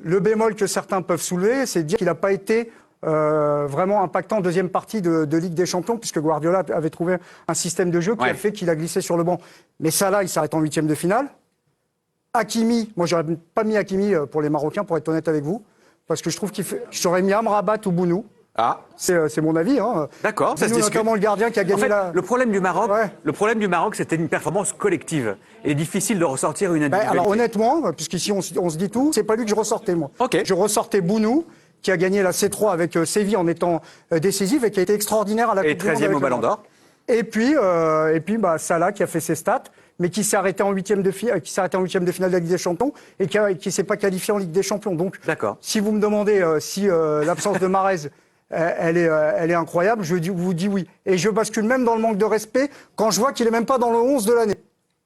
Le bémol que certains peuvent soulever, c'est de dire qu'il n'a pas été vraiment impactant en deuxième partie de Ligue des Champions, puisque Guardiola avait trouvé un système de jeu qui a fait qu'il a glissé sur le banc. Mais Salah, il s'arrête en huitième de finale. Hakimi, moi j'aurais pas mis Hakimi pour les Marocains, pour être honnête avec vous, parce que je trouve j'aurais mis Amrabat ou Bounou. Ah. C'est mon avis. Hein. D'accord, ça se discute. Notamment le gardien qui a gagné le problème du Maroc, c'était une performance collective. Il est difficile de ressortir une individualité. Alors honnêtement, puisqu'ici on se dit tout, c'est pas lui que je ressortais moi. Okay. Je ressortais Bounou, qui a gagné la C3 avec Séville en étant décisif et qui a été extraordinaire à la Coupe du Monde. Et 13e au Ballon d'Or. Et puis Salah qui a fait ses stats, mais qui s'est arrêté en huitième de finale de la Ligue des Champions et qui s'est pas qualifié en Ligue des Champions. Donc, si vous me demandez si l'absence de Mahrez elle est incroyable, je vous dis oui. Et je bascule même dans le manque de respect quand je vois qu'il est même pas dans le 11 de l'année.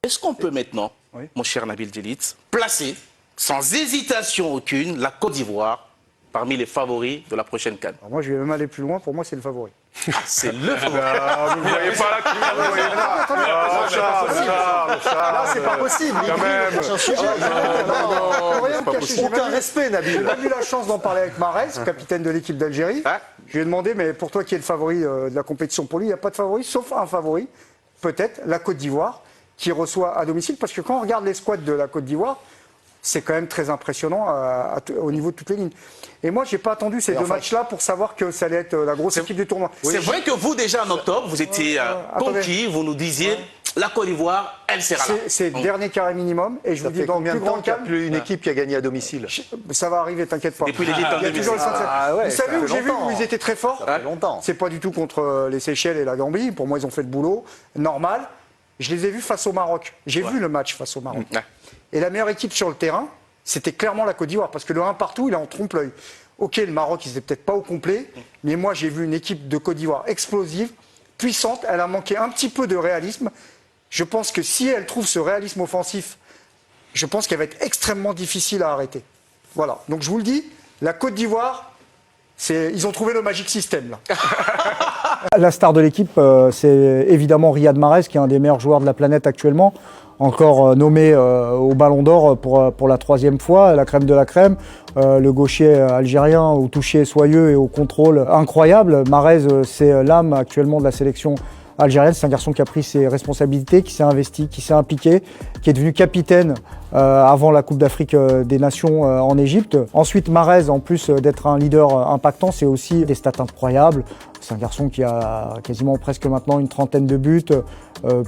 Est-ce qu'on peut maintenant, mon cher Nabil Djellit, placer sans hésitation aucune la Côte d'Ivoire parmi les favoris de la prochaine CAN? Moi, je vais même aller plus loin. Pour moi, c'est le favori. Ah, c'est le favori. Vous ne voyez pas la Là, c'est pas possible. C'est un sujet. Aucun respect, Nabil. J'ai même eu la chance d'en parler avec Mahrez, capitaine de l'équipe d'Algérie. Je lui ai demandé, mais pour toi, qui est le favori de la compétition? Pour lui, il n'y a pas de favori, sauf un favori, peut-être, la Côte d'Ivoire, qui reçoit à domicile. Parce que quand on regarde les squads de la Côte d'Ivoire, c'est quand même très impressionnant au niveau de toutes les lignes. Et moi, je n'ai pas attendu ces deux matchs-là pour savoir que ça allait être la grosse équipe du tournoi. C'est vrai que vous, déjà en octobre, vous étiez conquis, vous nous disiez la Côte d'Ivoire, elle sera là. C'est le dernier carré minimum. Et je vous dis, dans le plus grand calme, plus une équipe qui a gagné à domicile. Ça va arriver, t'inquiète pas. Depuis l'Égypte en 2016. Vous savez où j'ai vu où ils étaient très forts? C'est pas du tout contre les Seychelles et la Gambie. Pour moi, ils ont fait le boulot normal. Je les ai vus face au Maroc. J'ai vu le match face au Maroc. Et la meilleure équipe sur le terrain, c'était clairement la Côte d'Ivoire, parce que le 1 partout, il est en trompe-l'œil. Ok, le Maroc, ils n'étaient peut-être pas au complet, mais moi, j'ai vu une équipe de Côte d'Ivoire explosive, puissante. Elle a manqué un petit peu de réalisme. Je pense que si elle trouve ce réalisme offensif, je pense qu'elle va être extrêmement difficile à arrêter. Voilà. Donc, je vous le dis, la Côte d'Ivoire, ils ont trouvé le Magic System, là. La star de l'équipe, c'est évidemment Riyad Mahrez, qui est un des meilleurs joueurs de la planète actuellement. Encore nommé au Ballon d'Or pour la troisième fois, la crème de la crème. Le gaucher algérien au toucher soyeux et au contrôle incroyable. Mahrez, c'est l'âme actuellement de la sélection algérienne. C'est un garçon qui a pris ses responsabilités, qui s'est investi, qui s'est impliqué, qui est devenu capitaine avant la Coupe d'Afrique des Nations en Égypte. Ensuite, Mahrez, en plus d'être un leader impactant, c'est aussi des stats incroyables. C'est un garçon qui a quasiment presque maintenant une trentaine de buts,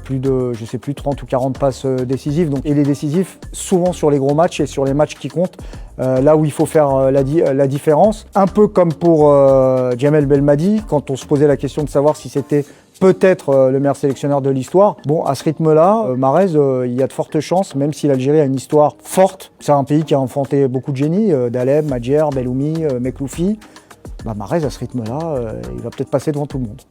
plus de, 30 ou 40 passes décisives. Donc, il est décisif souvent sur les gros matchs et sur les matchs qui comptent, là où il faut faire la différence. Un peu comme pour Djamel Belmadi, quand on se posait la question de savoir si c'était peut-être le meilleur sélectionneur de l'histoire. Bon, à ce rythme-là, Mahrez, il y a de fortes chances, même si l'Algérie a une histoire forte. C'est un pays qui a enfanté beaucoup de génies, Daleb, Madjer, Belloumi, Mekloufi. Mahrez, à ce rythme-là, il va peut-être passer devant tout le monde.